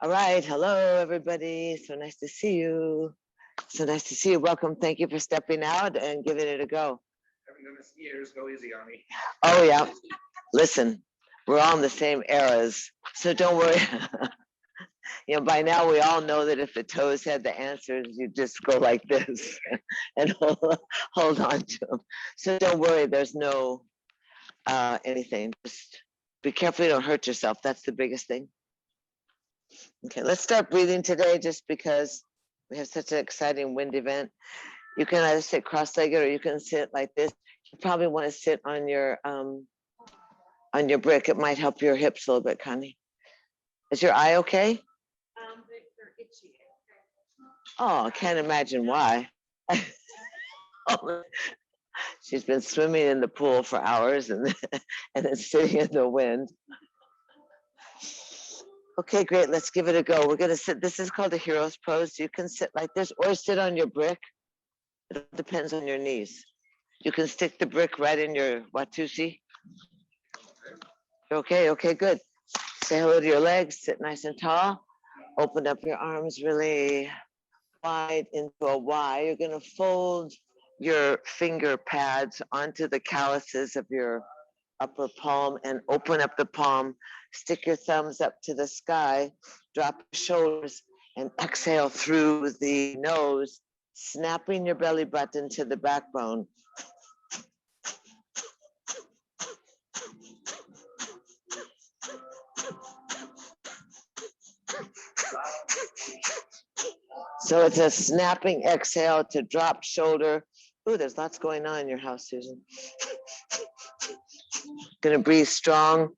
All right. Hello, everybody. So nice to see you. So nice to see you. Welcome. Thank you for stepping out and giving it a go. Haven't done this in years. Go easy on me. Oh, yeah. Listen, we're all in the same eras. So don't worry. By now we all know that if the toes had the answers, you just go like this and hold on to them. So don't worry. There's no anything. Just be careful you don't hurt yourself. That's the biggest thing. Okay, let's start breathing today just because we have such an exciting wind event. You can either sit cross-legged or you can sit like this. You probably want to sit on your brick. It might help your hips a little bit, Connie. Is your eye okay? They're itchy. Oh, I can't imagine why. She's been swimming in the pool for hours and then sitting in the wind. Okay, great. Let's give it a go. We're going to sit. This is called a hero's pose. You can sit like this or sit on your brick. It depends on your knees. You can stick the brick right in your watusi. Okay, good. Say hello to your legs. Sit nice and tall. Open up your arms really wide into a Y. You're going to fold your finger pads onto the calluses of your upper palm and open up the palm. Stick your thumbs up to the sky, drop your shoulders, and exhale through the nose, snapping your belly button to the backbone. So it's a snapping exhale to drop shoulder. Ooh, there's lots going on in your house, Susan. Gonna breathe strong,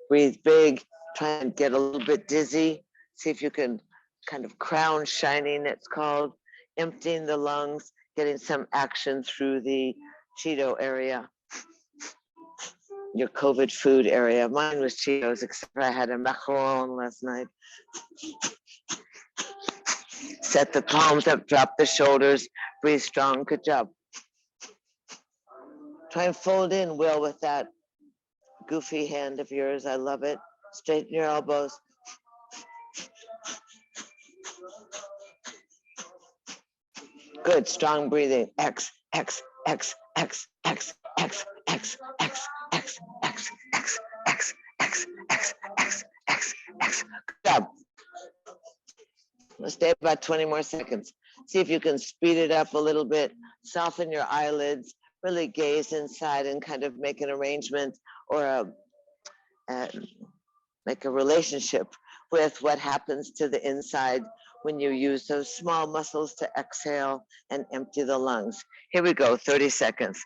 breathe big, try and get a little bit dizzy. See if you can kind of crown shining, it's called, emptying the lungs, getting some action through the Cheeto area, your COVID food area. Mine was Cheetos, except for I had a macaron last night. Set the palms up, drop the shoulders, breathe strong, good job. Try and fold in, Will, with that goofy hand of yours. I love it. Straighten your elbows. Good, strong breathing. X, X, X, X, X, X, X, X, X, X, X, X, X, X, X, X, X. Good job. Let's stay about 20 more seconds. See if you can speed it up a little bit. Soften your eyelids. Really gaze inside and kind of make an arrangement or make a relationship with what happens to the inside when you use those small muscles to exhale and empty the lungs. Here we go, 30 seconds.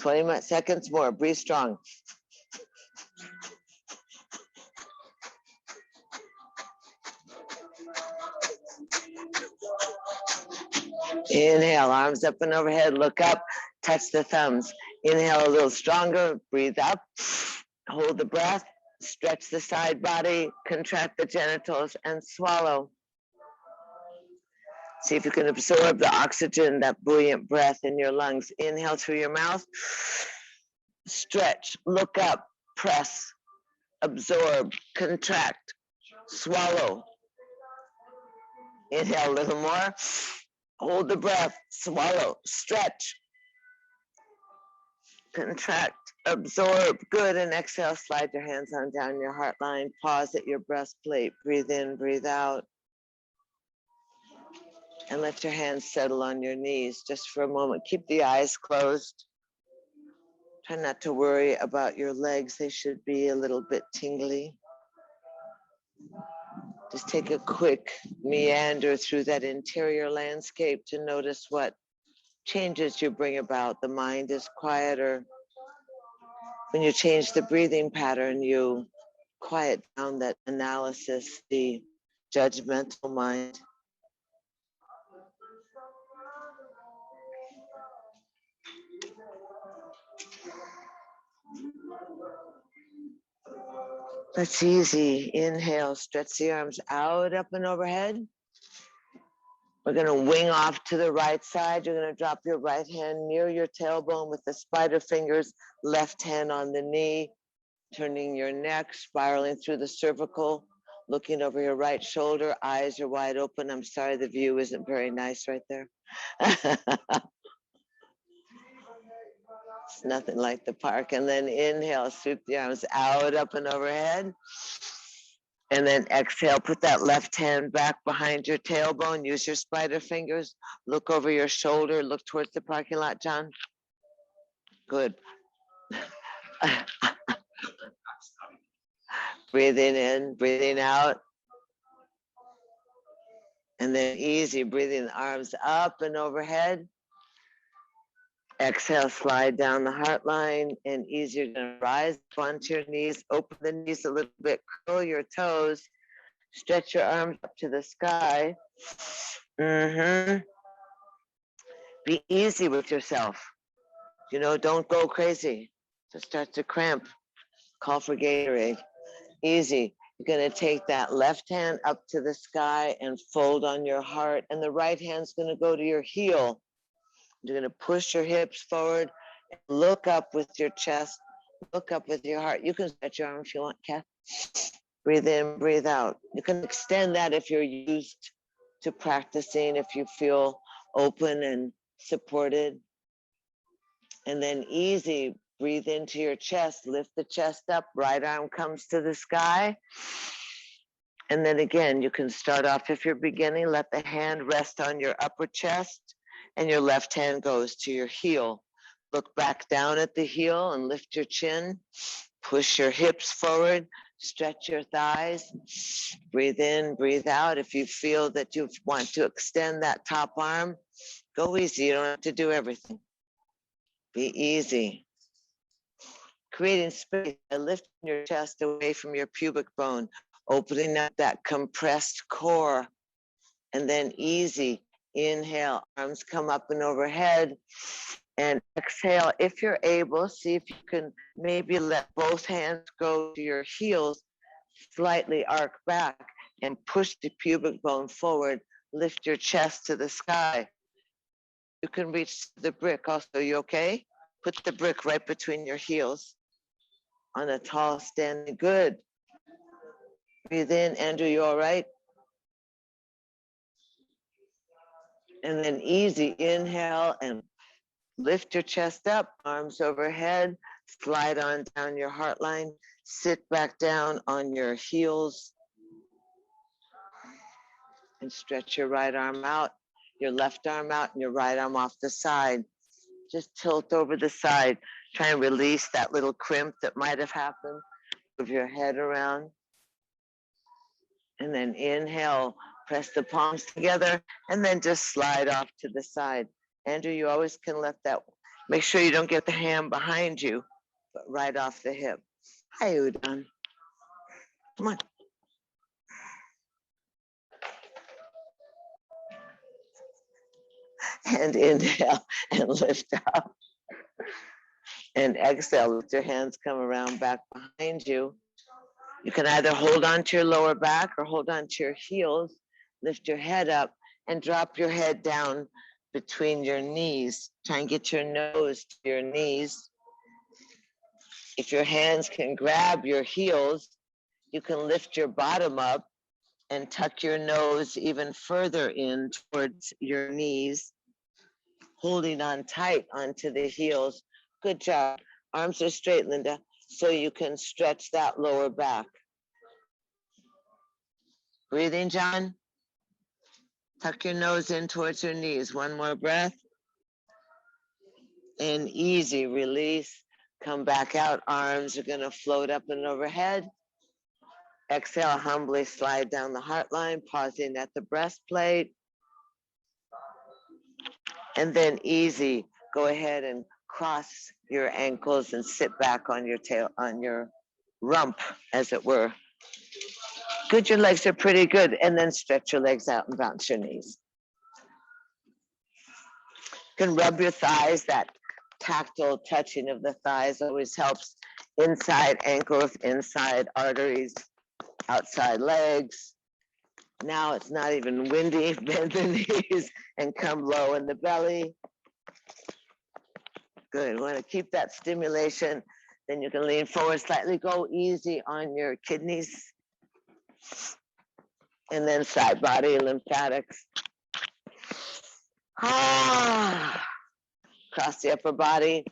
20 seconds more, breathe strong. Inhale, arms up and overhead, look up, touch the thumbs. Inhale a little stronger, breathe up, hold the breath, stretch the side body, contract the genitals, and swallow. See if you can absorb the oxygen, that buoyant breath in your lungs. Inhale through your mouth, stretch, look up, press, absorb, contract, swallow. Inhale a little more. Hold the breath, swallow, stretch, contract, absorb, good, and exhale, slide your hands on down your heart line, pause at your breastplate, breathe in, breathe out, and let your hands settle on your knees just for a moment. Keep the eyes closed. Try not to worry about your legs, they should be a little bit tingly. Just take a quick meander through that interior landscape to notice what changes you bring about. The mind is quieter. When you change the breathing pattern, you quiet down that analysis, the judgmental mind. That's easy. Inhale, stretch the arms out, up and overhead. We're going to wing off to the right side. You're going to drop your right hand near your tailbone with the spider fingers, left hand on the knee. turning your neck, spiraling through the cervical, looking over your right shoulder, eyes are wide open. I'm sorry the view isn't very nice right there. It's nothing like the park. And then inhale, sweep the arms out, up and overhead. And then exhale, put that left hand back behind your tailbone. Use your spider fingers. Look over your shoulder. Look towards the parking lot, John. Good. Breathing in, breathing out. And then easy, breathing the arms up and overhead. Exhale, slide down the heart line, and easy, you're gonna rise up onto your knees, open the knees a little bit, curl your toes, stretch your arms up to the sky. Be easy with yourself. You know, don't go crazy. Just start to cramp. Call for Gatorade. Easy. You're gonna take that left hand up to the sky and fold on your heart, and the right hand's gonna go to your heel. You're gonna push your hips forward, look up with your chest, look up with your heart. You can stretch your arm if you want, Kath. Breathe in, breathe out. You can extend that if you're used to practicing, if you feel open and supported. And then easy, breathe into your chest, lift the chest up, right arm comes to the sky. And then again, you can start off, if you're beginning, let the hand rest on your upper chest and your left hand goes to your heel. Look back down at the heel and lift your chin. Push your hips forward, stretch your thighs. Breathe in, breathe out. If you feel that you want to extend that top arm, go easy. You don't have to do everything. Be easy. Creating space by lifting your chest away from your pubic bone, opening up that compressed core, and then easy. Inhale, arms come up and overhead, and exhale. If you're able, see if you can maybe let both hands go to your heels, slightly arc back, and push the pubic bone forward. Lift your chest to the sky. You can reach the brick also. You okay? Put the brick right between your heels on a tall standing. Good. Breathe in. Andrew, you all right? And then easy inhale and lift your chest up, arms overhead, slide on down your heart line, sit back down on your heels, and stretch your right arm out, your left arm out, and your right arm off the side. Just tilt over the side. Try and release that little crimp that might have happened. Move your head around. And then inhale, press the palms together, and then just slide off to the side. Andrew, you always can let that, make sure you don't get the hand behind you, but right off the hip. Hi, Udon. Come on. And inhale and lift up. And exhale, let your hands come around back behind you. You can either hold on to your lower back or hold on to your heels. Lift your head up and drop your head down between your knees. Try and get your nose to your knees. If your hands can grab your heels, you can lift your bottom up and tuck your nose even further in towards your knees, holding on tight onto the heels. Good job. Arms are straight, Linda, so you can stretch that lower back. Breathing, John. Tuck your nose in towards your knees. One more breath. And easy release. Come back out. Arms are going to float up and overhead. Exhale, humbly slide down the heart line, pausing at the breastplate. And then easy, go ahead and cross your ankles and sit back on your tail, on your rump, as it were. Good, your legs are pretty good. And then stretch your legs out and bounce your knees. You can rub your thighs. That tactile touching of the thighs always helps. Inside ankles, inside arteries, outside legs. Now it's not even windy. Bend the knees and come low in the belly. Good. We want to keep that stimulation. Then you can lean forward slightly, go easy on your kidneys. And then side body lymphatics. Across the upper body.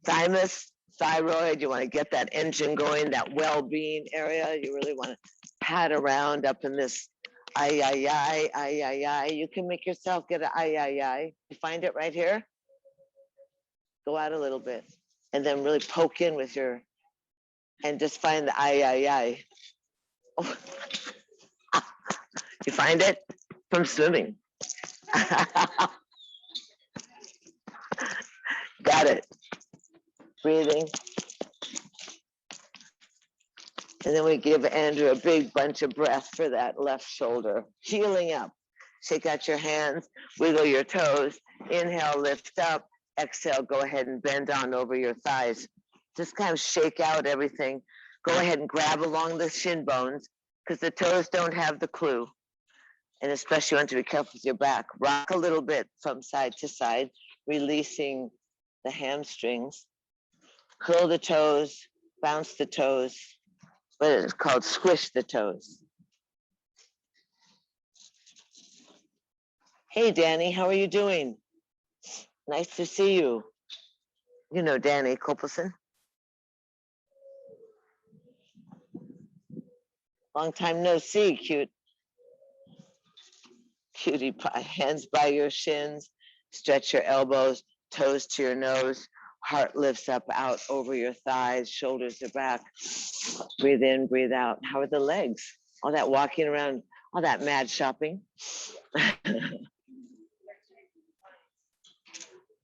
Thymus, thyroid, you want to get that engine going, that well-being area. You really want to pat around up in this ay, ay, ay, ay, ay, ay. You can make yourself get an ay, ay, ay. You find it right here? Go out a little bit. And then really poke in with your, and just find the ay, ay, ay. Oh. You find it? From swimming. Got it. Breathing. And then we give Andrew a big bunch of breath for that left shoulder. Healing up. Shake out your hands, wiggle your toes. Inhale, lift up. Exhale, go ahead and bend on over your thighs. Just kind of shake out everything. Go ahead and grab along the shin bones because the toes don't have the clue. And especially you want to be careful with your back. Rock a little bit from side to side, releasing the hamstrings. Curl the toes, bounce the toes. But it's called squish the toes. Hey, Danny, how are you doing? Nice to see you. You know Danny Copelson. Long time no see, cute. Cutie pie. Hands by your shins. Stretch your elbows, toes to your nose. Heart lifts up, out over your thighs. Shoulders are back. Breathe in, breathe out. How are the legs? All that walking around, all that mad shopping.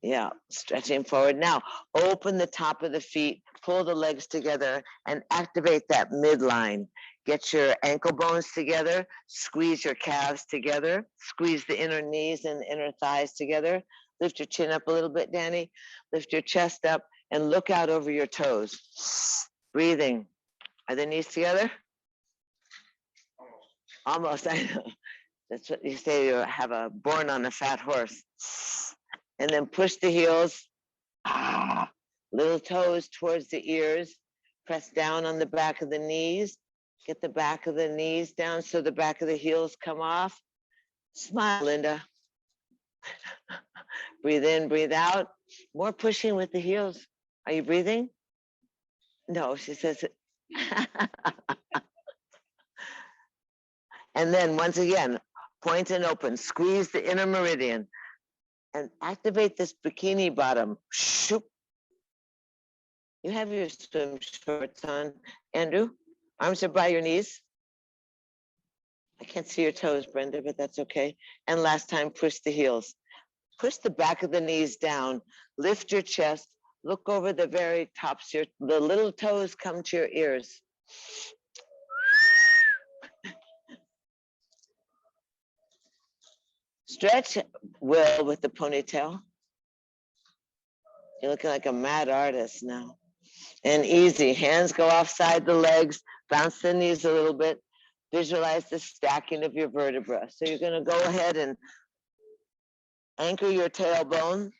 Yeah, stretching forward. Now, open the top of the feet, pull the legs together, and activate that midline. Get your ankle bones together, squeeze your calves together, squeeze the inner knees and inner thighs together. Lift your chin up a little bit, Danny. Lift your chest up and look out over your toes. Breathing. Are the knees together? Almost, I know. That's what you say, you have a born on a fat horse. And then push the heels, little toes towards the ears, press down on the back of the knees, get the back of the knees down so the back of the heels come off. Smile, Linda. Breathe in, breathe out. More pushing with the heels. Are you breathing? No, she says it. And then once again, point and open, squeeze the inner meridian. And activate this bikini bottom. Shoop. You have your swim shorts on, Andrew. Arms are by your knees. I can't see your toes, Brenda, but that's okay. And last time, push the heels. Push the back of the knees down. Lift your chest. Look over the very tops. The little toes come to your ears. Stretch, Will, with the ponytail. You're looking like a mad artist now. And easy, hands go offside the legs, bounce the knees a little bit, visualize the stacking of your vertebra. So you're gonna go ahead and anchor your tailbone,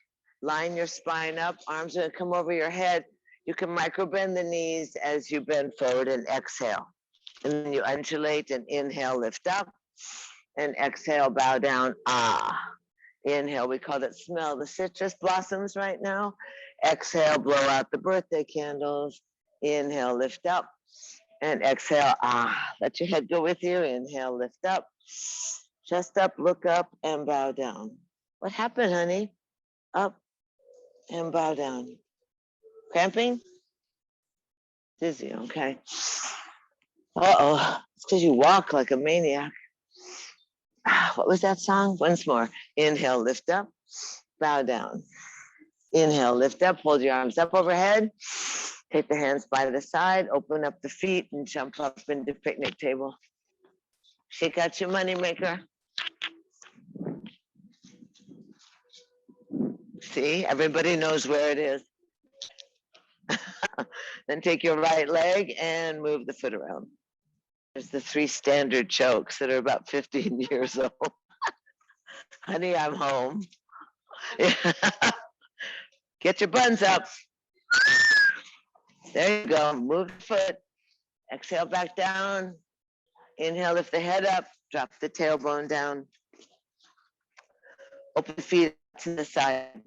line your spine up, arms are gonna come over your head. You can micro bend the knees as you bend forward and exhale. And then you undulate and inhale, lift up. And exhale, bow down, Inhale, we call it smell the citrus blossoms right now. Exhale, blow out the birthday candles. Inhale, lift up. And exhale, let your head go with you. Inhale, lift up. Chest up, look up, and bow down. What happened, honey? Up and bow down. Cramping? Dizzy, okay. Uh-oh, it's because you walk like a maniac. What was that song? Once more. Inhale, lift up, bow down. Inhale, lift up, hold your arms up overhead. Take the hands by the side, open up the feet, and jump up into picnic table. Shake out your money maker. See, everybody knows where it is. Then take your right leg and move the foot around. There's the 3 standard chokes that are about 15 years old. Honey, I'm home. Get your buns up. There you go. Move the foot. Exhale back down. Inhale, lift the head up. Drop the tailbone down. Open the feet to the side.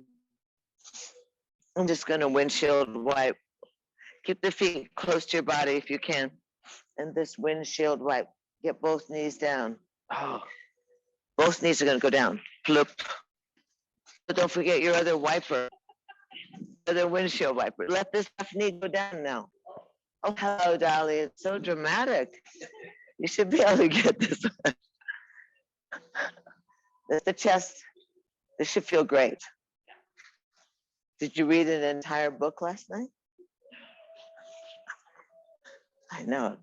I'm just going to windshield wipe. Keep the feet close to your body if you can. And this windshield wipe. Get both knees down. Oh, both knees are going to go down. Flip. But don't forget your other wiper, other windshield wiper. Let this left knee go down now. Oh, hello, Dolly. It's so dramatic. You should be able to get this one. Lift the chest. This should feel great. Did you read an entire book last night? I know.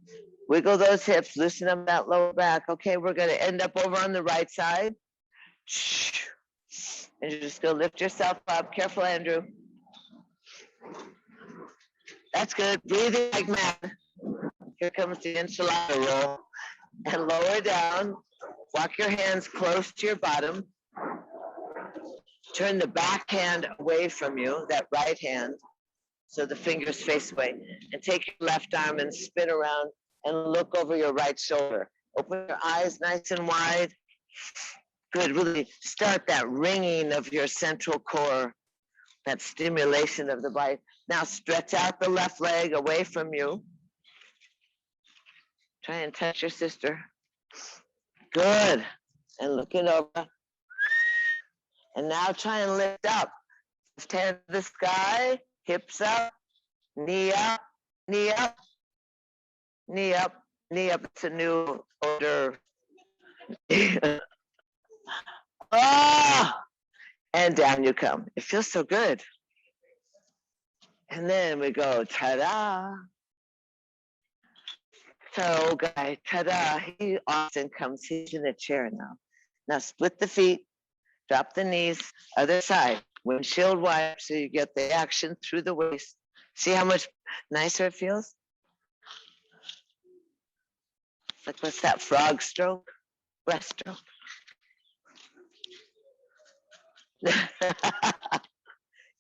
Wiggle those hips, loosen up that lower back. Okay, we're going to end up over on the right side. And you're just going to lift yourself up. Careful, Andrew. That's good. Breathing like mad. Here comes the enchilada roll. And lower down. Walk your hands close to your bottom. Turn the back hand away from you, that right hand, so the fingers face away. And take your left arm and spin around and look over your right shoulder. Open your eyes nice and wide. Good, really start that ringing of your central core, that stimulation of the body. Now stretch out the left leg away from you. Try and touch your sister. Good, and look it over. And now try and lift up. Left hand to the sky, hips up, knee up, knee up, knee up, knee up. It's a new order. Ah! And down you come. It feels so good. And then we go, ta-da. So, guy, ta-da. He often comes, he's in a chair now. Now split the feet, drop the knees, other side. Windshield wipe, so you get the action through the waist. See how much nicer it feels? Like, what's that, frog stroke? Breaststroke.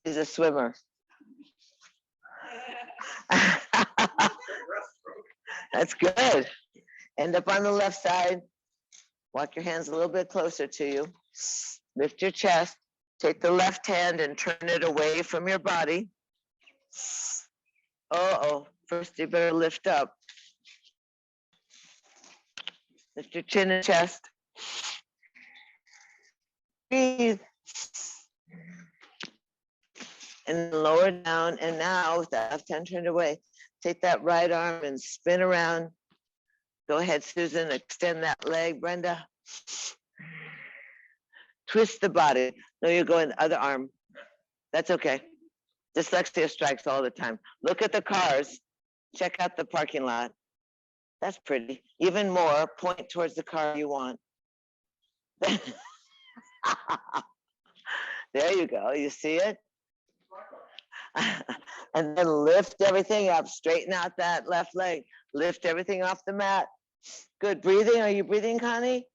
He's a swimmer. That's good. End up on the left side. Walk your hands a little bit closer to you. Lift your chest. Take the left hand and turn it away from your body. Uh-oh. First, you better lift up. Lift your chin and chest. Breathe. And lower down. And now, with that left hand turned away, take that right arm and spin around. Go ahead, Susan. Extend that leg, Brenda. Twist the body. No, you're going other arm. That's okay. Dyslexia strikes all the time. Look at the cars. Check out the parking lot. That's pretty. Even more, point towards the car you want. There you go. You see it? And then lift everything up. Straighten out that left leg. Lift everything off the mat. Good. Breathing. Are you breathing, Connie?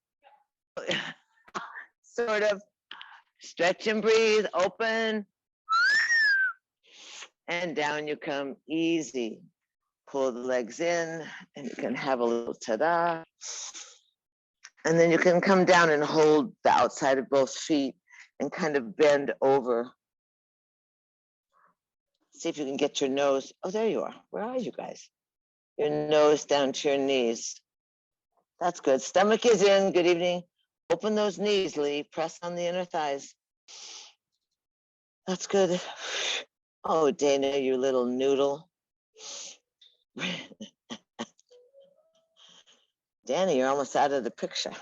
Sort of. Stretch and breathe. Open. And down you come. Easy. Pull the legs in, and you can have a little ta-da. And then you can come down and hold the outside of both feet and kind of bend over. See if you can get your nose. Oh, there you are. Where are you guys? Your nose down to your knees. That's good. Stomach is in. Good evening. Open those knees, Lee. Press on the inner thighs. That's good. Oh, Dana, you little noodle. Danny, you're almost out of the picture.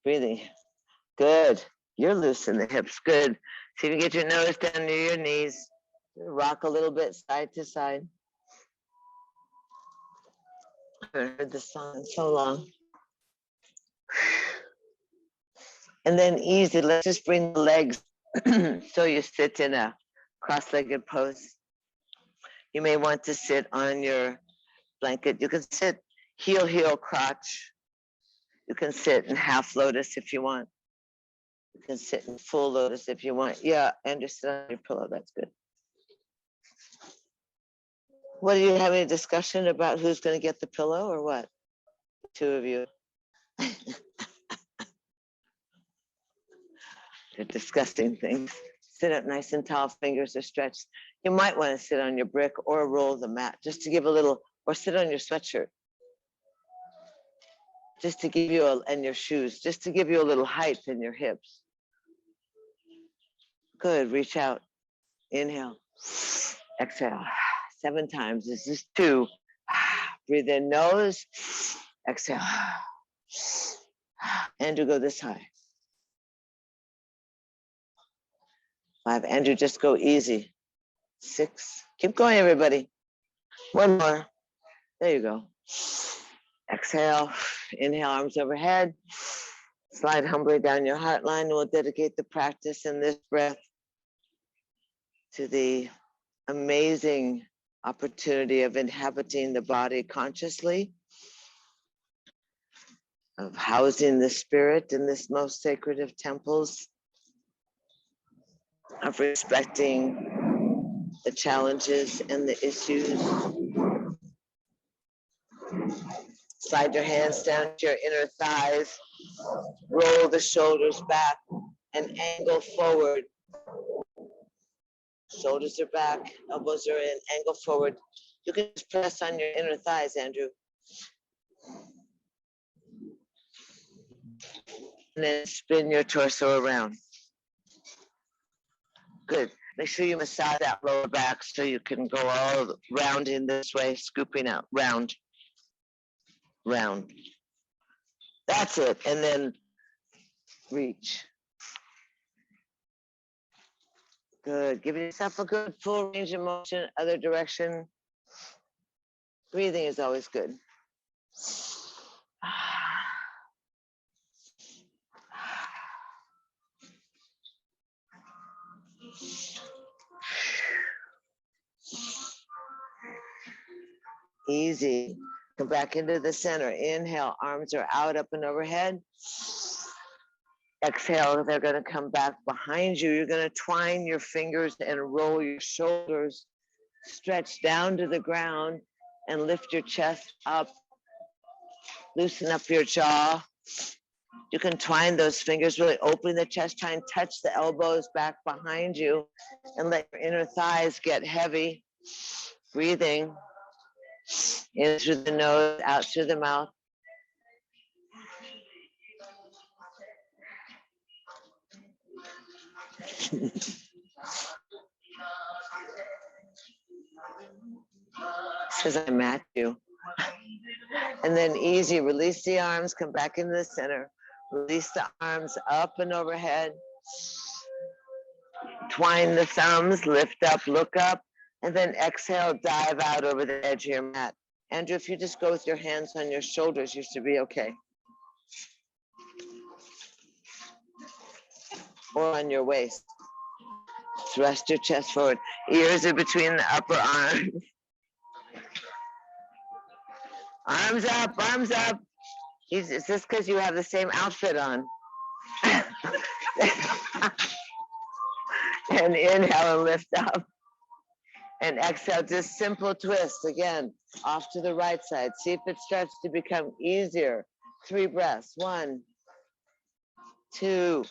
Breathing. Good. You're loose in the hips. Good. See if you get your nose down near your knees. Rock a little bit side to side. I haven't heard this song in so long. And then easy, let's just bring the legs so you sit in a cross-legged pose. You may want to sit on your blanket. You can sit heel, crotch. You can sit in half lotus if you want. You can sit in full lotus if you want. Yeah, and just sit on your pillow, that's good. What, are you having a discussion about who's going to get the pillow or what? Two of you. They're discussing things. Sit up nice and tall, fingers are stretched. You might want to sit on your brick or roll the mat just to give a little, or sit on your sweatshirt. Just to give you and your shoes, just to give you a little height in your hips. Good, reach out. Inhale, exhale. 7 times. This is 2. Breathe in nose, exhale. Andrew, go this high. 5. Andrew, just go easy. 6. Keep going, everybody. 1 more. There you go. Exhale. Inhale, arms overhead. Slide humbly down your heart line. We'll dedicate the practice in this breath to the amazing opportunity of inhabiting the body consciously, of housing the spirit in this most sacred of temples, of respecting the challenges and the issues. Slide your hands down to your inner thighs, roll the shoulders back and angle forward. Shoulders are back, elbows are in, angle forward. You can just press on your inner thighs, Andrew. And then spin your torso around. Good. Make sure you massage that lower back so you can go all round in this way, scooping out, round, round. That's it. And then reach. Good. Give yourself a good full range of motion, other direction. Breathing is always good. Easy. Come back into the center. Inhale, arms are out, up and overhead. Exhale, they're going to come back behind you. You're going to twine your fingers and roll your shoulders. Stretch down to the ground and lift your chest up. Loosen up your jaw. You can twine those fingers, really open the chest, try and touch the elbows back behind you and let your inner thighs get heavy. Breathing in through the nose, out through the mouth. Says I match you. And then easy, release the arms, come back into the center. Release the arms up and overhead. Twine the thumbs, lift up, look up, and then exhale, dive out over the edge of your mat. Andrew, if you just go with your hands on your shoulders, you should be okay. Or on your waist. Thrust your chest forward. Ears are between the upper arms. Arms up, arms up. Is this because you have the same outfit on? And inhale and lift up. And exhale, just simple twist. Again, off to the right side. See if it starts to become easier. 3 breaths. 1, 2,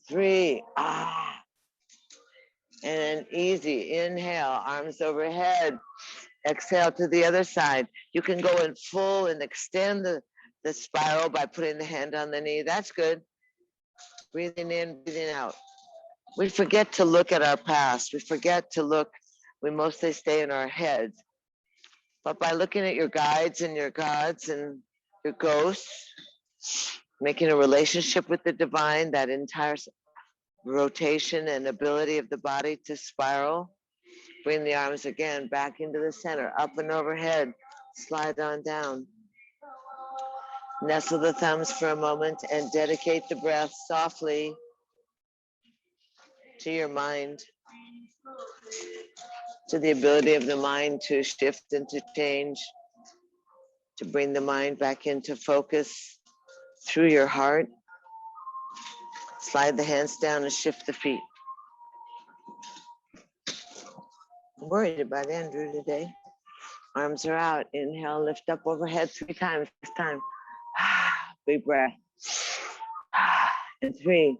3. And then easy. Inhale, arms overhead. Exhale to the other side. You can go in full and extend the spiral by putting the hand on the knee. That's good. Breathing in, breathing out. We forget to look at our past. We forget to look. We mostly stay in our heads. But by looking at your guides and your gods and your ghosts, making a relationship with the divine, that entire rotation and ability of the body to spiral, bring the arms again back into the center, up and overhead, slide on down. Nestle the thumbs for a moment and dedicate the breath softly to your mind, to the ability of the mind to shift and to change, to bring the mind back into focus through your heart. Slide the hands down and shift the feet. I'm worried about Andrew today. Arms are out. Inhale, lift up overhead 3 times this time. Big breath. And 3.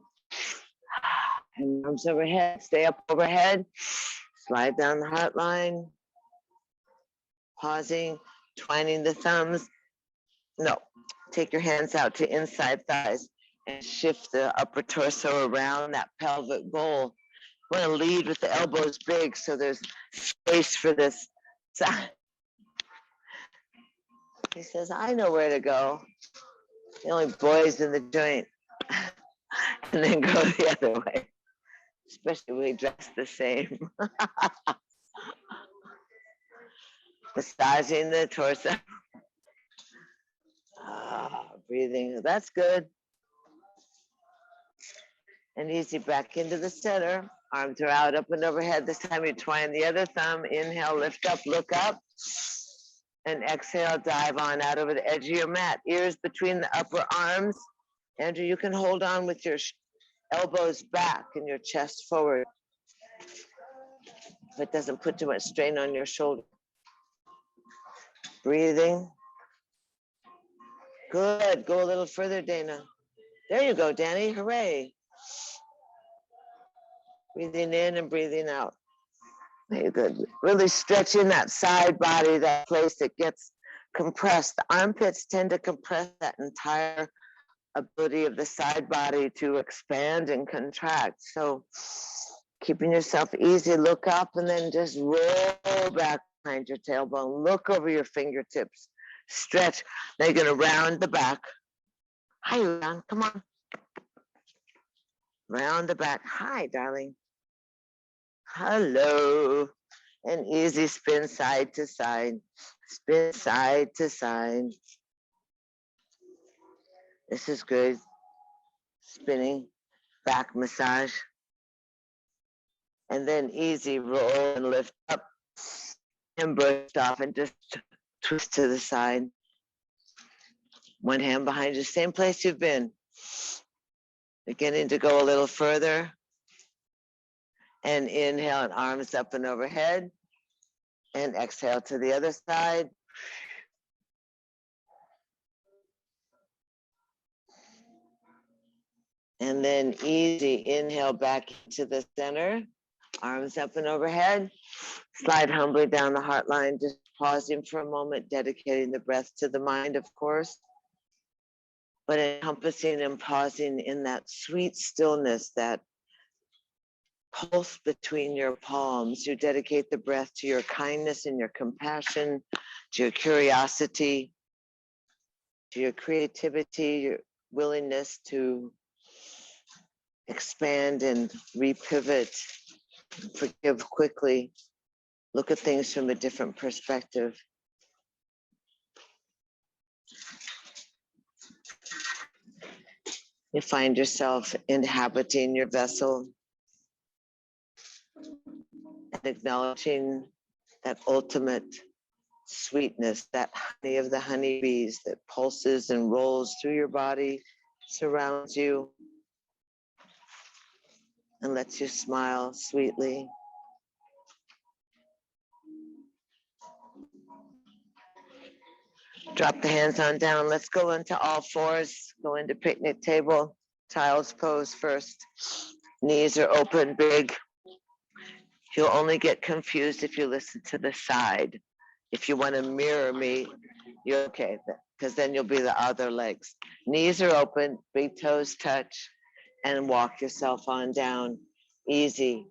And arms overhead. Stay up overhead. Slide down the heart line. Pausing, twining the thumbs. No, take your hands out to inside thighs and shift the upper torso around that pelvic bowl. We want to lead with the elbows big so there's space for this side. He says, I know where to go. The only boys in the joint. And then go the other way, especially when we dress the same. Massaging the torso. Breathing, that's good. And easy back into the center. Arms are out, up and overhead. This time you twine the other thumb. Inhale, lift up, look up. And exhale, dive on out over the edge of your mat. Ears between the upper arms. Andrew, you can hold on with your elbows back and your chest forward. If it doesn't put too much strain on your shoulder. Breathing. Good, go a little further, Dana. There you go, Danny, hooray. Breathing in and breathing out. Very good. Really stretching that side body, that place that gets compressed. The armpits tend to compress that entire ability of the side body to expand and contract. So keeping yourself easy, look up and then just roll back behind your tailbone. Look over your fingertips. Stretch. Now you're going to round the back. Hi, Leon. Come on. Round the back. Hi, darling. Hello. And easy spin side to side. Spin side to side. This is good. Spinning. Back massage. And then easy roll and lift up. And brush off and just twist to the side. One hand behind you, same place you've been. Beginning to go a little further. And inhale and arms up and overhead. And exhale to the other side. And then easy inhale back into the center. Arms up and overhead. Slide humbly down the heart line, just pausing for a moment, dedicating the breath to the mind, of course. But encompassing and pausing in that sweet stillness, that pulse between your palms. You dedicate the breath to your kindness and your compassion, to your curiosity, to your creativity, your willingness to expand and repivot, forgive quickly, look at things from a different perspective. You find yourself inhabiting your vessel and acknowledging that ultimate sweetness, that honey of the honeybees that pulses and rolls through your body, surrounds you, and lets you smile sweetly. Drop the hands on down. Let's go into all fours. Go into picnic table. Child's pose first. Knees are open, big. You'll only get confused if you listen to the side. If you want to mirror me, you're okay, because then you'll be the other legs. Knees are open, big toes touch, and walk yourself on down. Easy.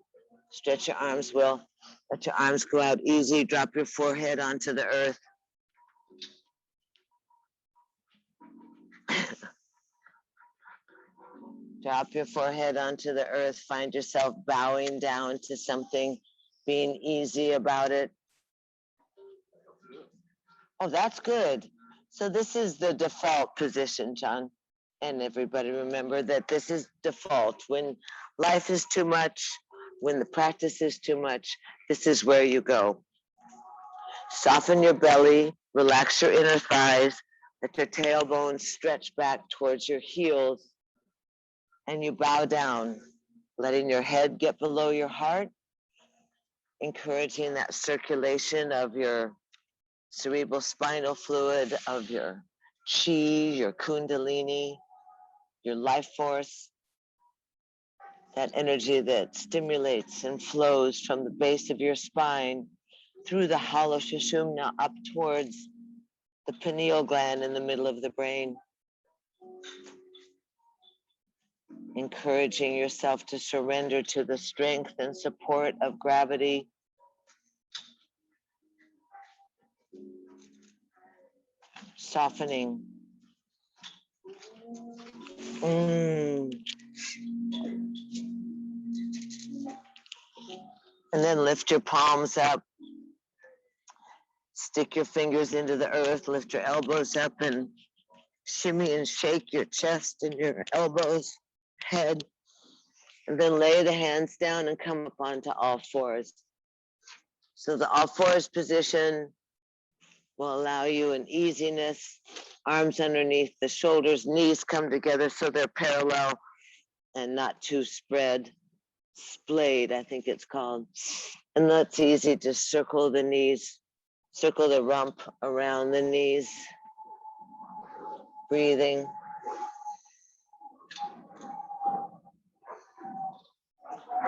Stretch your arms, Will. Let your arms go out easy. Drop your forehead onto the earth. Drop your forehead onto the earth. Find yourself bowing down to something, being easy about it. Oh, that's good. So this is the default position, John. And everybody remember that this is default. When life is too much, when the practice is too much, this is where you go. Soften your belly, relax your inner thighs, let your tailbone stretch back towards your heels, and you bow down, letting your head get below your heart. encouraging that circulation of your cerebral spinal fluid, of your chi, your kundalini, your life force, that energy that stimulates and flows from the base of your spine through the hollow sushumna up towards the pineal gland in the middle of the brain. Encouraging yourself to surrender to the strength and support of gravity. Softening. And then lift your palms up. Stick your fingers into the earth. Lift your elbows up and shimmy and shake your chest and your elbows, head. And then lay the hands down and come up onto all fours. So the all fours position will allow you an easiness. Arms underneath the shoulders, knees come together so they're parallel and not too spread. Splayed, I think it's called. And that's easy. Just circle the knees, circle the rump around the knees. Breathing.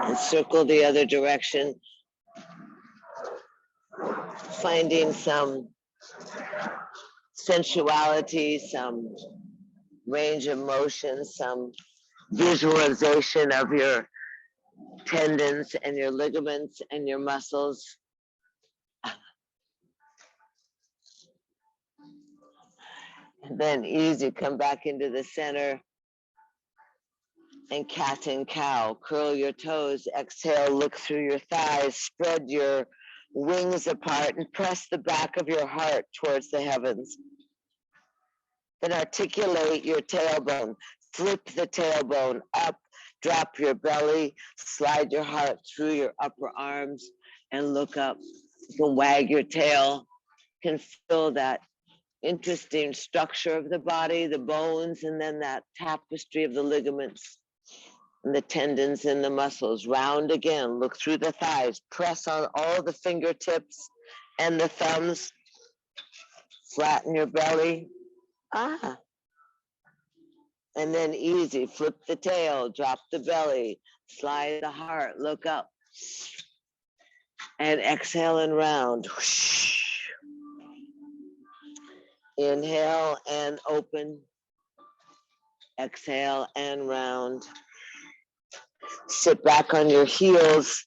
And circle the other direction. Finding some sensuality, some range of motion, some visualization of your tendons and your ligaments and your muscles. And then easy, come back into the center and cat and cow. Curl your toes, exhale, look through your thighs, spread your wings apart and press the back of your heart towards the heavens. Then articulate your tailbone, flip the tailbone up, drop your belly, slide your heart through your upper arms and look up. You can wag your tail, you can feel that interesting structure of the body, the bones, and then that tapestry of the ligaments and the tendons and the muscles. Round again, look through the thighs, press on all the fingertips and the thumbs, flatten your belly. And then easy, flip the tail, drop the belly, slide the heart, look up, and exhale and round. Inhale and open, exhale and round. Sit back on your heels,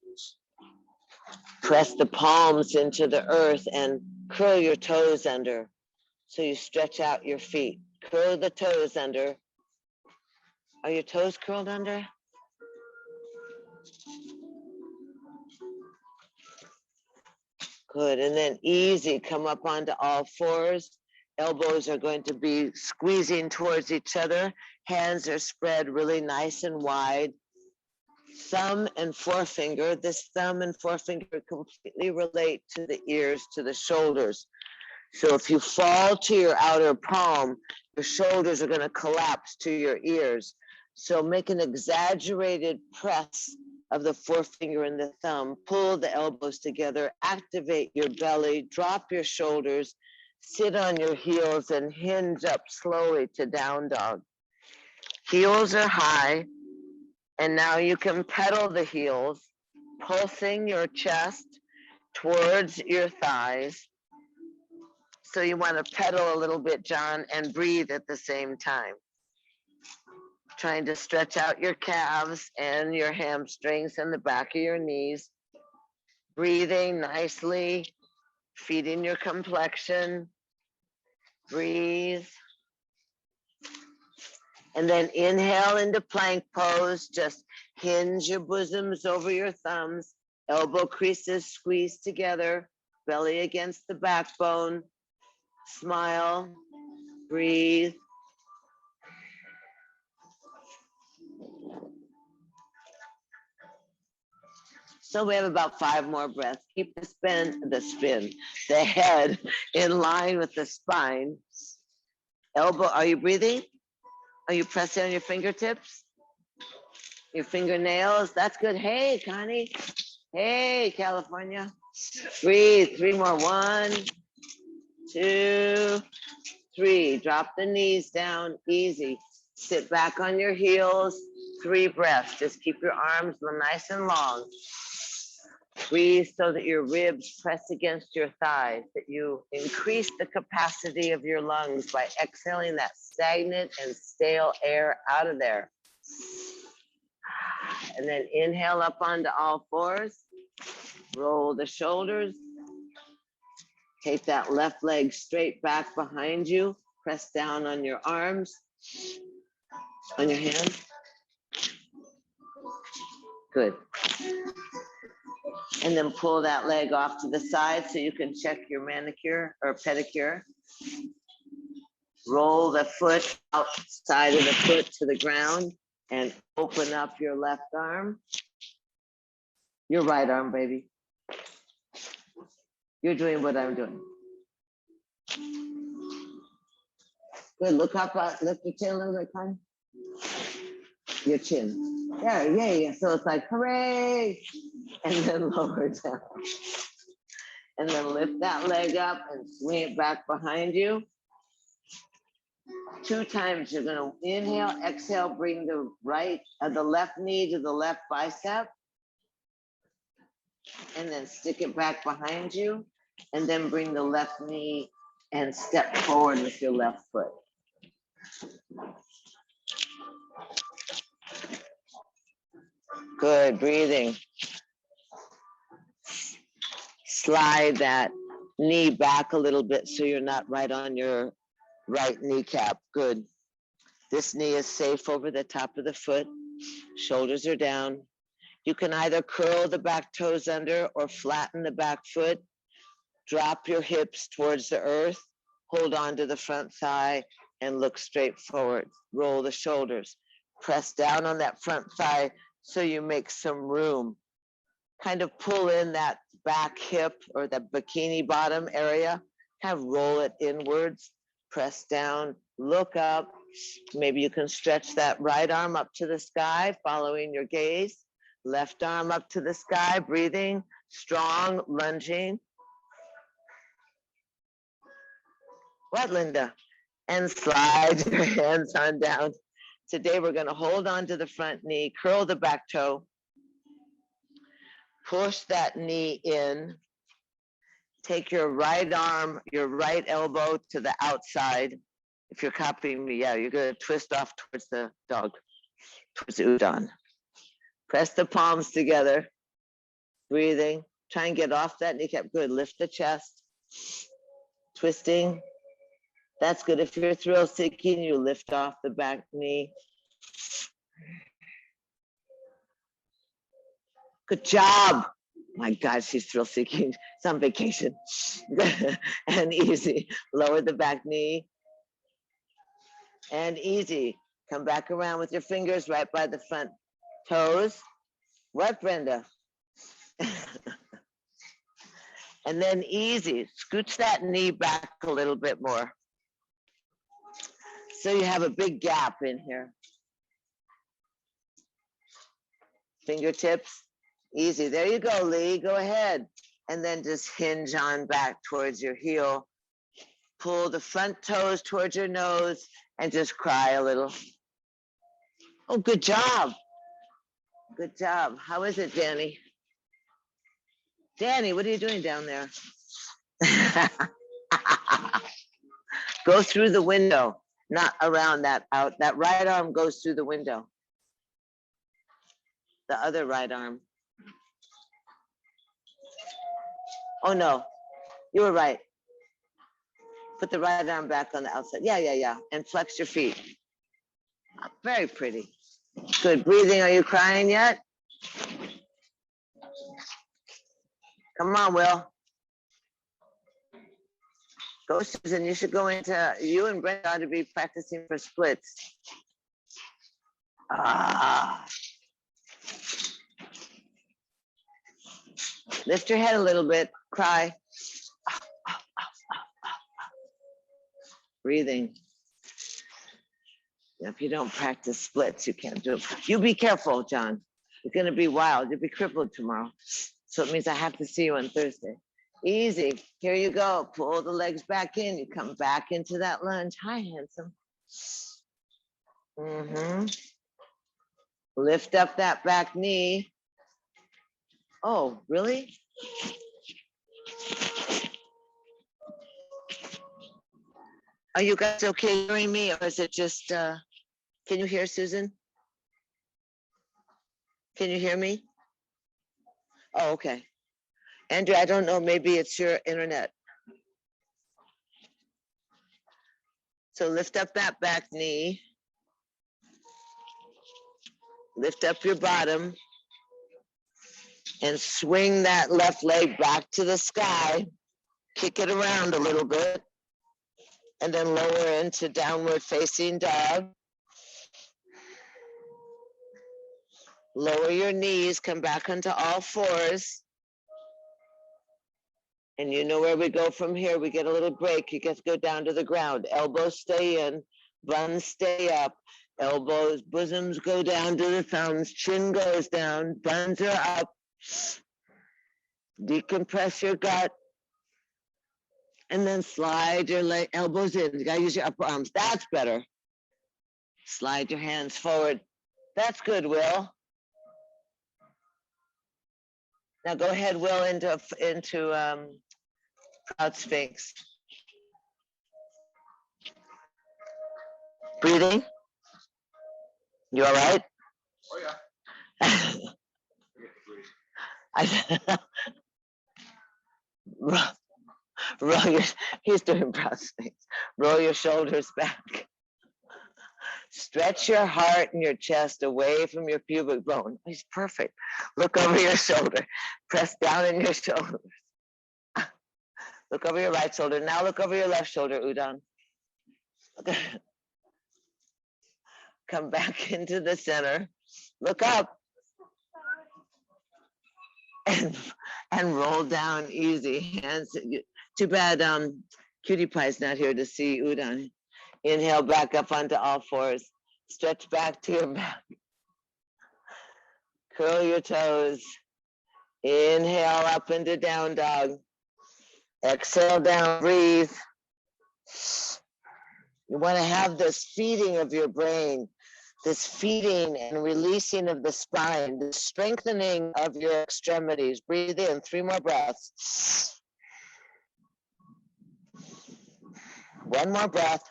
press the palms into the earth and curl your toes under. So you stretch out your feet, curl the toes under. Are your toes curled under? Good, and then easy, come up onto all fours. Elbows are going to be squeezing towards each other. Hands are spread really nice and wide. Thumb and forefinger, this thumb and forefinger completely relate to the ears, to the shoulders. So if you fall to your outer palm, your shoulders are going to collapse to your ears. So make an exaggerated press of the forefinger and the thumb, pull the elbows together, activate your belly, drop your shoulders, sit on your heels and hinge up slowly to down dog. Heels are high, and now you can pedal the heels, pulsing your chest towards your thighs. So you want to pedal a little bit, John, and breathe at the same time. Trying to stretch out your calves and your hamstrings and the back of your knees. Breathing nicely, feeding your complexion. Breathe. And then inhale into plank pose. Just hinge your bosoms over your thumbs. Elbow creases squeeze together. Belly against the backbone. Smile. Breathe. So we have about 5 more breaths. Keep the head in line with the spine. Elbow, are you breathing? Are you pressing on your fingertips? Your fingernails? That's good. Hey, Connie. Hey, California. Breathe. 3 more. 1, 2, 3. Drop the knees down. Easy. Sit back on your heels. 3 breaths. Just keep your arms nice and long. Breathe so that your ribs press against your thighs, that you increase the capacity of your lungs by exhaling that stagnant and stale air out of there. And then inhale up onto all fours. Roll the shoulders. Take that left leg straight back behind you. Press down on your arms, on your hands. Good. And then pull that leg off to the side so you can check your manicure or pedicure. Roll the foot outside of the foot to the ground and open up your left arm. Your right arm, baby. You're doing what I'm doing. Good, look up, lift your chin a little bit, Connie. Your chin. There, yeah. So it's like, hooray. And then lower down. And then lift that leg up and swing it back behind you. 2 times, you're gonna inhale, exhale, bring the left knee to the left bicep. And then stick it back behind you. And then bring the left knee and step forward with your left foot. Good, breathing. Slide that knee back a little bit so you're not right on your right kneecap. Good. This knee is safe over the top of the foot. Shoulders are down. You can either curl the back toes under or flatten the back foot. Drop your hips towards the earth. Hold on to the front thigh and look straight forward. Roll the shoulders. Press down on that front thigh so you make some room. Kind of pull in that back hip or the bikini bottom area. Kind of roll it inwards. Press down, look up. Maybe you can stretch that right arm up to the sky, following your gaze. Left arm up to the sky, breathing, strong, lunging. What, Linda? And slide your hands on down. Today we're going to hold on to the front knee, curl the back toe, push that knee in, take your right arm, your right elbow to the outside. If you're copying me, yeah, you're going to twist off towards the dog, towards the udon. Press the palms together, breathing. Try and get off that kneecap. Good, lift the chest, twisting. That's good. If you're thrill seeking, you lift off the back knee. Good job. My God, she's thrill seeking. It's on vacation. And easy. Lower the back knee. And easy. Come back around with your fingers right by the front toes. What, Brenda? And then easy. Scooch that knee back a little bit more. So you have a big gap in here. Fingertips, easy. There you go, Lee, go ahead. And then just hinge on back towards your heel. Pull the front toes towards your nose and just cry a little. Oh, good job. Good job. How is it, Danny? Danny, what are you doing down there? Go through the window. Not around that out. That right arm goes through the window. The other right arm. Oh no, you were right. Put the right arm back on the outside. Yeah. And flex your feet. Very pretty. Good, breathing. Are you crying yet? Come on, Will. Go, Susan, you should go into, you and Brenda ought to be practicing for splits. Lift your head a little bit, cry. Breathing. If you don't practice splits, you can't do it. You be careful, John. You're gonna be wild. You'll be crippled tomorrow. So it means I have to see you on Thursday. Easy. Here you go. Pull the legs back in. You come back into that lunge. Hi, handsome. Lift up that back knee. Oh, really? Are you guys okay hearing me, or is it just, can you hear Susan? Can you hear me? Oh, okay. Andrew, I don't know, maybe it's your internet. So lift up that back knee. Lift up your bottom and swing that left leg back to the sky. Kick it around a little bit and then lower into downward facing dog. Lower your knees, come back onto all fours. And you know where we go from here. We get a little break. You get to go down to the ground. Elbows stay in, buns stay up. Elbows, bosoms go down to the thumbs. Chin goes down, buns are up. Decompress your gut. And then slide your elbows in. You gotta use your upper arms. That's better. Slide your hands forward. That's good, Will. Now go ahead, Will, into Proud Sphinx. Breathing? You all right? Oh, yeah. He's doing Proud Sphinx. Roll your shoulders back. Stretch your heart and your chest away from your pubic bone. He's perfect. Look over your shoulder. Press down in your shoulders. Look over your right shoulder. Now look over your left shoulder, Udon. Come back into the center. Look up. And roll down easy. Hands. Too bad Cutie Pie's not here to see Udon. Inhale back up onto all fours. Stretch back to your back. Curl your toes. Inhale up into down dog. Exhale down, breathe. You want to have this feeding of your brain, this feeding and releasing of the spine, the strengthening of your extremities. Breathe in, 3 more breaths. 1 more breath.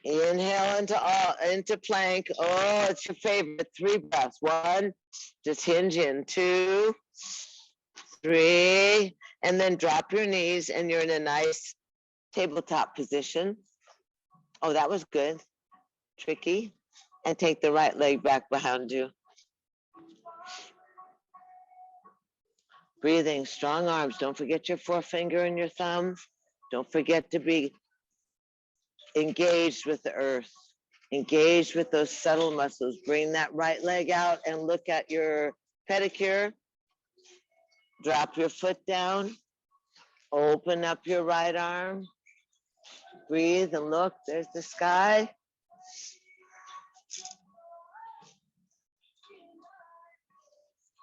Inhale into plank. Oh, it's your favorite. 3 breaths. 1, just hinge in. 2, 3, and then drop your knees and you're in a nice tabletop position. Oh, that was good. Tricky. And take the right leg back behind you. Breathing, strong arms. Don't forget your forefinger and your thumb. Don't forget to be engaged with the earth, engaged with those subtle muscles. Bring that right leg out and look at your pedicure. Drop your foot down. Open up your right arm. Breathe and look. There's the sky.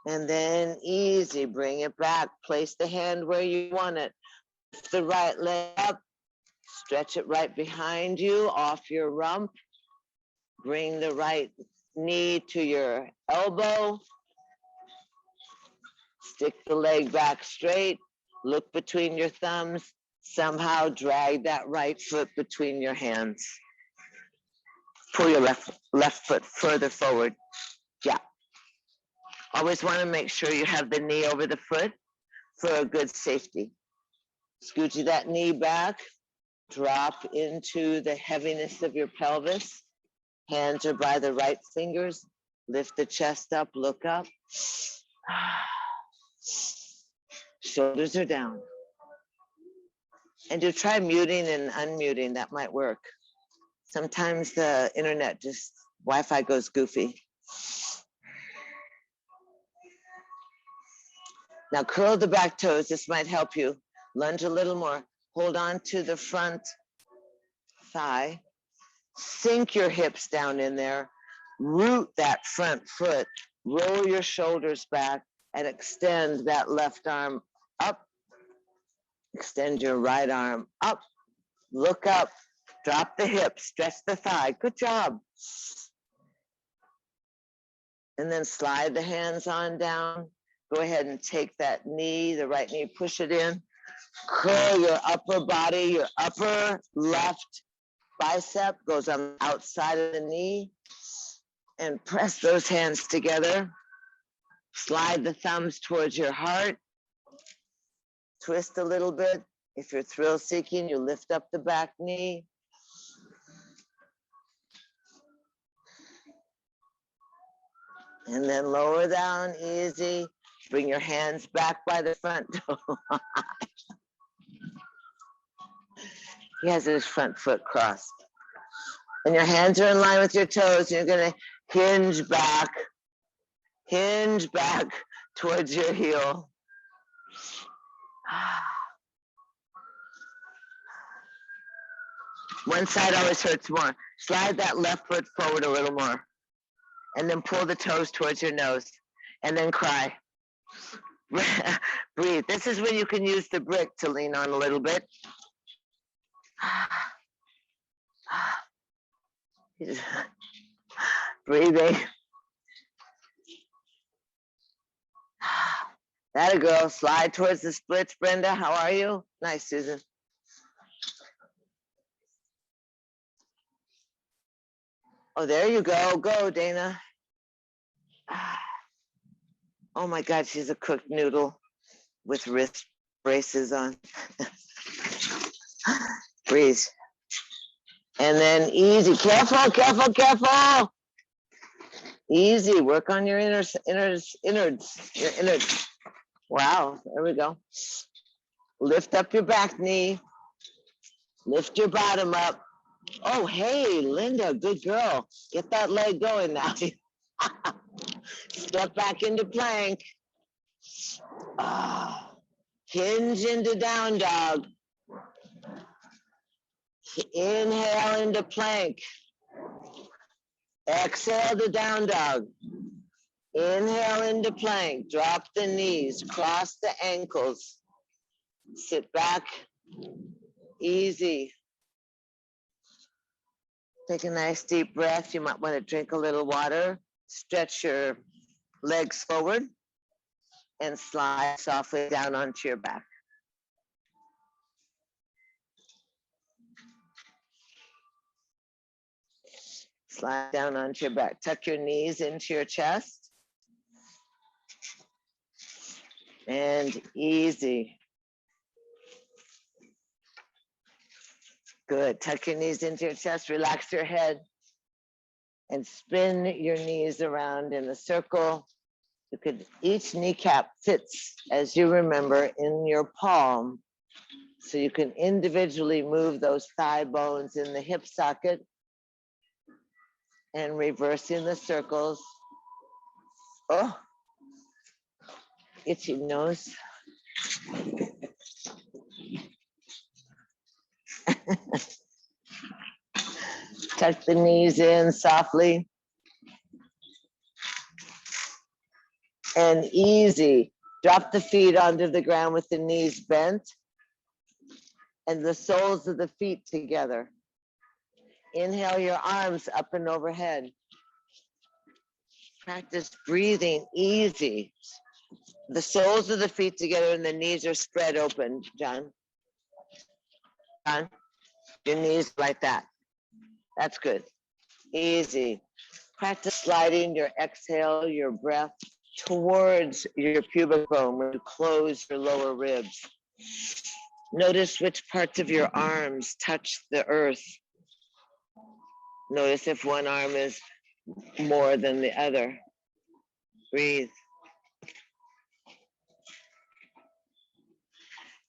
And then easy, bring it back. Place the hand where you want it. Lift the right leg up. Stretch it right behind you, off your rump. Bring the right knee to your elbow. Stick the leg back straight. Look between your thumbs. Somehow drag that right foot between your hands. Pull your left foot further forward. Yeah. Always want to make sure you have the knee over the foot for a good safety. Scoochie that knee back. Drop into the heaviness of your pelvis. Hands are by the right fingers. Lift the chest up, look up. Shoulders are down. And do try muting and unmuting, that might work. Sometimes the internet Wi-Fi goes goofy. Now curl the back toes, this might help you. Lunge a little more. Hold on to the front thigh. Sink your hips down in there. Root that front foot. Roll your shoulders back. and extend that left arm up. Extend your right arm up. Look up. Drop the hip. Stretch the thigh. Good job. And then slide the hands on down. Go ahead and take that knee, the right knee, push it in. Curl your upper body, your upper left bicep goes on the outside of the knee. And press those hands together. Slide the thumbs towards your heart. Twist a little bit. If you're thrill seeking, you lift up the back knee. And then lower down, easy. Bring your hands back by the front toe. He has his front foot crossed. And your hands are in line with your toes. You're gonna hinge back towards your heel. One side always hurts more. Slide that left foot forward a little more. And then pull the toes towards your nose. And then cry. Breathe. This is when you can use the brick to lean on a little bit. Breathing. That a girl. Slide towards the splits, Brenda. How are you? Nice, Susan. Oh, there you go. Go, Dana. Oh my God, she's a cooked noodle with wrist braces on. Breathe. And then easy. Careful, careful, careful. Easy. Work on your innards. Your innards. Wow, there we go. Lift up your back knee. Lift your bottom up. Oh, hey, Linda, good girl. Get that leg going now. Step back into plank. Hinge into down dog. Inhale into plank. Exhale to down dog. Inhale into plank. Drop the knees. Cross the ankles. Sit back. Easy. Take a nice deep breath. You might want to drink a little water. Stretch your legs forward and slide softly down onto your back. Slide down onto your back. Tuck your knees into your chest. And easy. Good. Tuck your knees into your chest. Relax your head. And spin your knees around in a circle. You could, each kneecap fits, as you remember, in your palm. So you can individually move those thigh bones in the hip socket and reversing the circles. Oh, itchy nose. Tuck the knees in softly. And easy. Drop the feet onto the ground with the knees bent and the soles of the feet together. Inhale your arms up and overhead. Practice breathing easy. The soles of the feet together and the knees are spread open, John. John, your knees like that. That's good. Easy. Practice sliding your exhale, your breath towards your pubic bone when you close your lower ribs. Notice which parts of your arms touch the earth. Notice if one arm is more than the other. Breathe.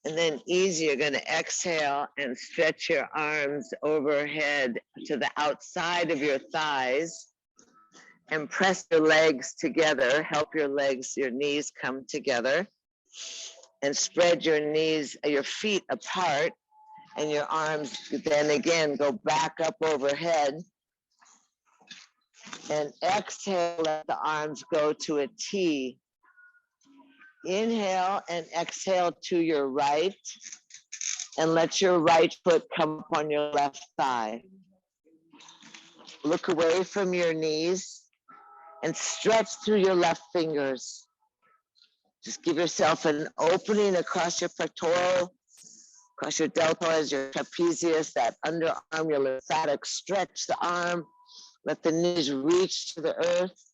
And then easy, you're going to exhale and stretch your arms overhead to the outside of your thighs and press your legs together. Help your legs, your knees come together and spread your knees, your feet apart, and your arms then again go back up overhead. And exhale, let the arms go to a T. Inhale and exhale to your right, and let your right foot come up on your left thigh. Look away from your knees and stretch through your left fingers. Just give yourself an opening across your pectoral, across your deltoids, your trapezius, that underarm, your lymphatic. Stretch the arm. Let the knees reach to the earth.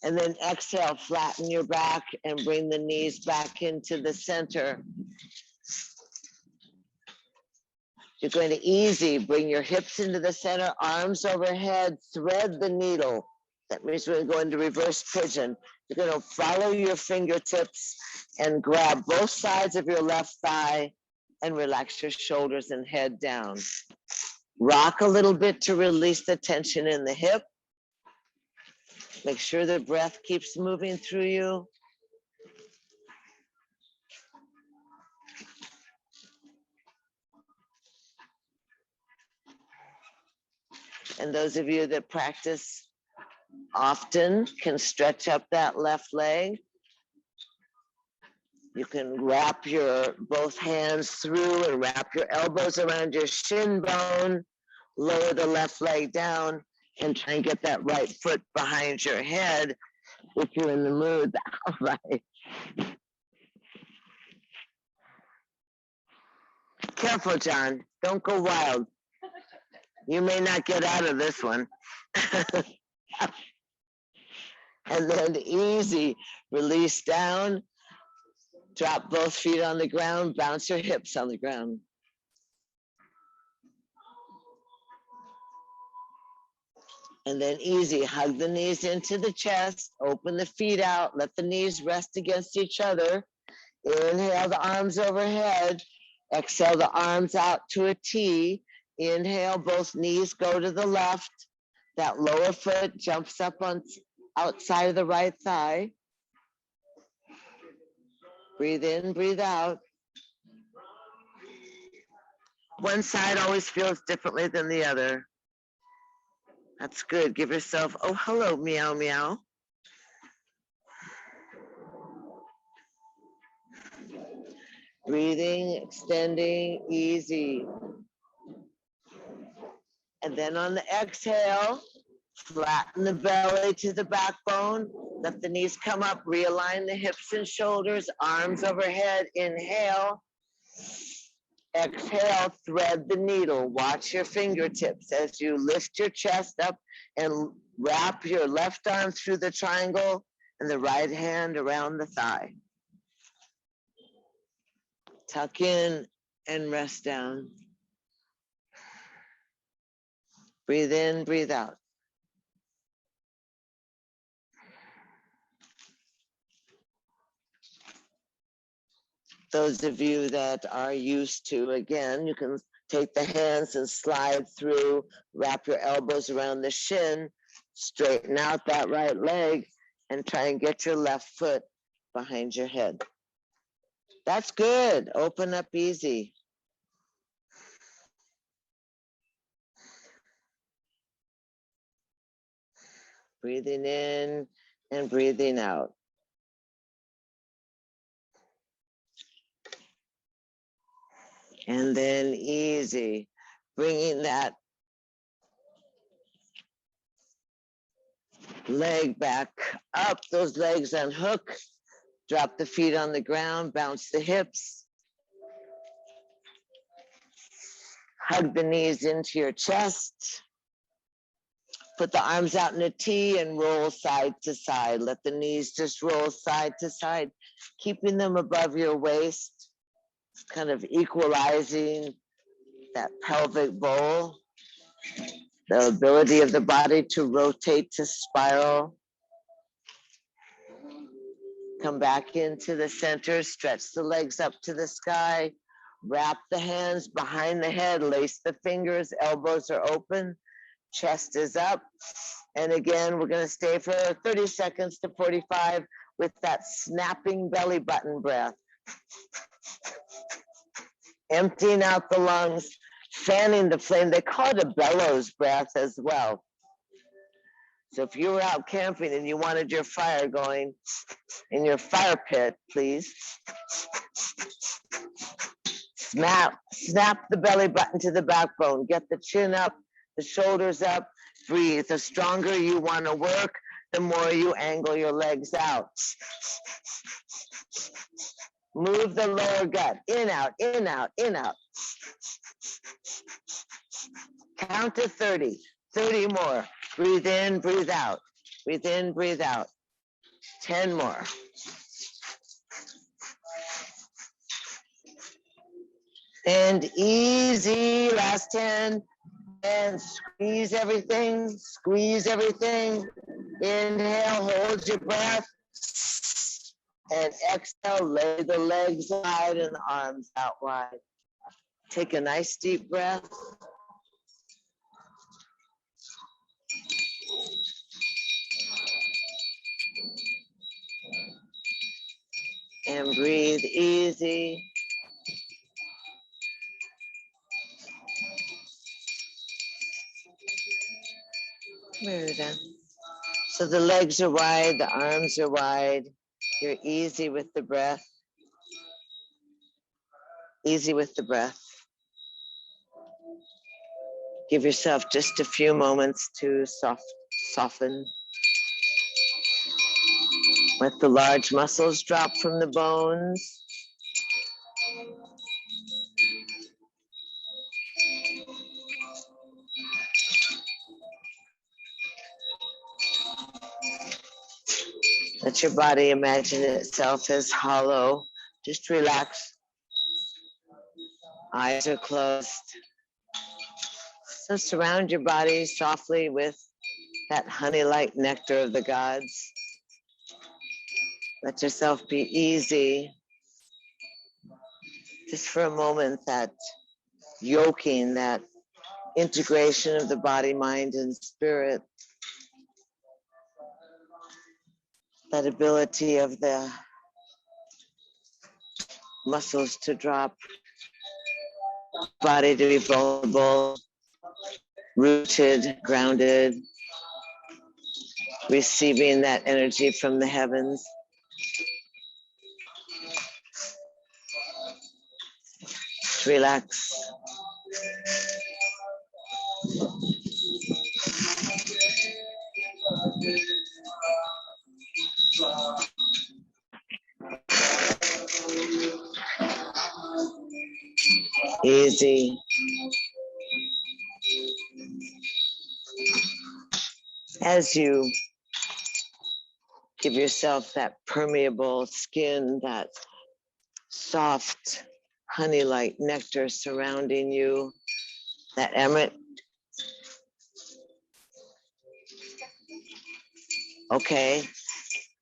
And then exhale, flatten your back and bring the knees back into the center. You're going to easy, bring your hips into the center, arms overhead, thread the needle. That means we're going to go into reverse pigeon. You're going to follow your fingertips and grab both sides of your left thigh and relax your shoulders and head down. Rock a little bit to release the tension in the hip. Make sure the breath keeps moving through you. And those of you that practice often can stretch up that left leg. You can wrap your both hands through and wrap your elbows around your shin bone, lower the left leg down, and try and get that right foot behind your head if you're in the mood. All right. Careful, John. Don't go wild. You may not get out of this one. And then easy, release down, drop both feet on the ground, bounce your hips on the ground. And then easy, hug the knees into the chest, open the feet out, let the knees rest against each other. Inhale the arms overhead, exhale the arms out to a T. Inhale, both knees go to the left. That lower foot jumps up on outside of the right thigh. Breathe in, breathe out. One side always feels differently than the other. That's good. Give yourself, oh, hello, meow, meow. Breathing, extending, easy. And then on the exhale, flatten the belly to the backbone. Let the knees come up, realign the hips and shoulders, arms overhead. Inhale. Exhale, thread the needle. Watch your fingertips as you lift your chest up and wrap your left arm through the triangle and the right hand around the thigh. Tuck in and rest down. Breathe in, breathe out. Those of you that are used to, again, you can take the hands and slide through, wrap your elbows around the shin, straighten out that right leg, and try and get your left foot behind your head. That's good. Open up easy. Breathing in and breathing out. And then easy, bringing that leg back up, those legs unhook, drop the feet on the ground, bounce the hips. Hug the knees into your chest. Put the arms out in a T and roll side to side. Let the knees just roll side to side, keeping them above your waist, kind of equalizing that pelvic bowl, the ability of the body to rotate, to spiral. Come back into the center, stretch the legs up to the sky, wrap the hands behind the head, lace the fingers, elbows are open, chest is up. And again, we're gonna stay for 30 seconds to 45 with that snapping belly button breath. Emptying out the lungs, fanning the flame. They call it a bellows breath as well. So if you were out camping and you wanted your fire going in your fire pit, please snap the belly button to the backbone. Get the chin up, the shoulders up. Breathe. The stronger you want to work, the more you angle your legs out. Move the lower gut. In, out, in, out, in, out. Count to 30. 30 more. Breathe in, breathe out. Breathe in, breathe out. 10 more. And easy, last 10. And squeeze everything, squeeze everything. Inhale, hold your breath. And exhale, lay the legs wide and the arms out wide. Take a nice deep breath. And breathe easy. Very done. So the legs are wide, the arms are wide. You're easy with the breath. Easy with the breath. Give yourself just a few moments to soften. Let the large muscles drop from the bones. Let your body imagine itself as hollow. Just relax. Eyes are closed. So surround your body softly with that honey-like nectar of the gods. Let yourself be easy. Just for a moment, that yoking, that integration of the body, mind, and spirit. That ability of the muscles to drop, body to be vulnerable, rooted, grounded, receiving that energy from the heavens. Relax. Easy. As you give yourself that permeable skin, that soft honey-like nectar surrounding you, that emet. Okay,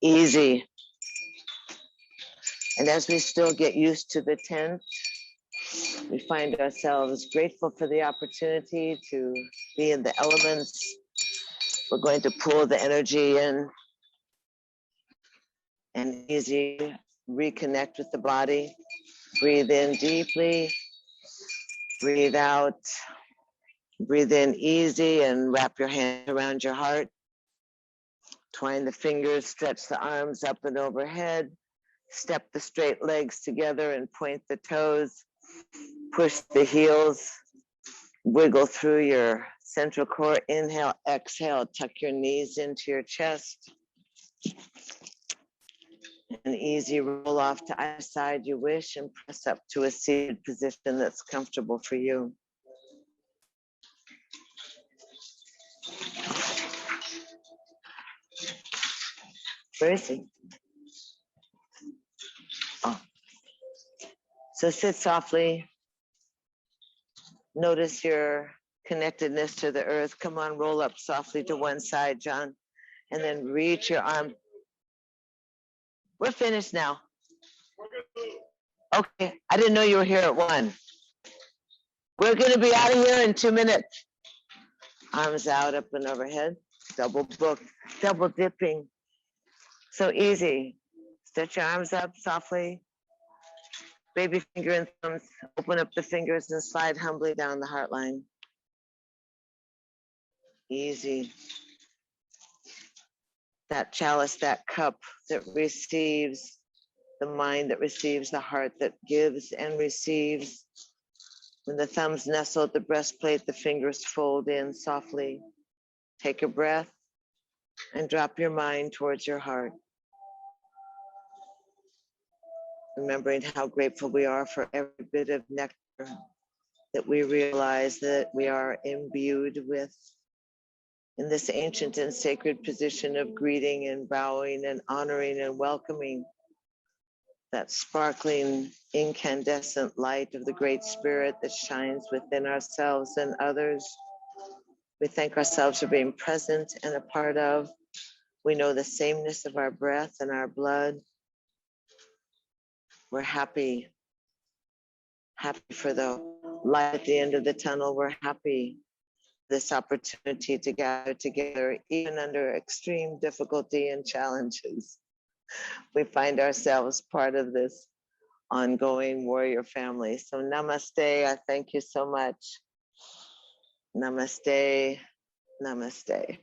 easy. And as we still get used to the tent, we find ourselves grateful for the opportunity to be in the elements. We're going to pull the energy in and easy reconnect with the body. Breathe in deeply, breathe out. Breathe in easy and wrap your hand around your heart. Twine the fingers, stretch the arms up and overhead. Step the straight legs together and point the toes. Push the heels. Wiggle through your central core. Inhale, exhale, tuck your knees into your chest. And easy roll off to either side you wish and press up to a seated position that's comfortable for you. Where is he? Oh. So sit softly. Notice your connectedness to the earth. Come on, roll up softly to one side, John. And then reach your arm. We're finished now. Okay, I didn't know you were here at 1. We're gonna be out of here in 2 minutes. Arms out, up and overhead. Double book, double dipping. So easy. Stretch your arms up softly. Baby finger and thumbs. Open up the fingers and slide humbly down the heart line. Easy. that chalice, that cup that receives, the mind that receives, the heart that gives and receives. When the thumbs nestle at the breastplate, the fingers fold in softly. Take a breath and drop your mind towards your heart. Remembering how grateful we are for every bit of nectar that we realize that we are imbued with in this ancient and sacred position of greeting and bowing and honoring and welcoming that sparkling incandescent light of the Great Spirit that shines within ourselves and others. We thank ourselves for being present and a part of. We know the sameness of our breath and our blood. We're happy for the light at the end of the tunnel. We're happy this opportunity to gather together, even under extreme difficulty and challenges. We find ourselves part of this ongoing warrior family. So namaste, I thank you so much. Namaste, namaste.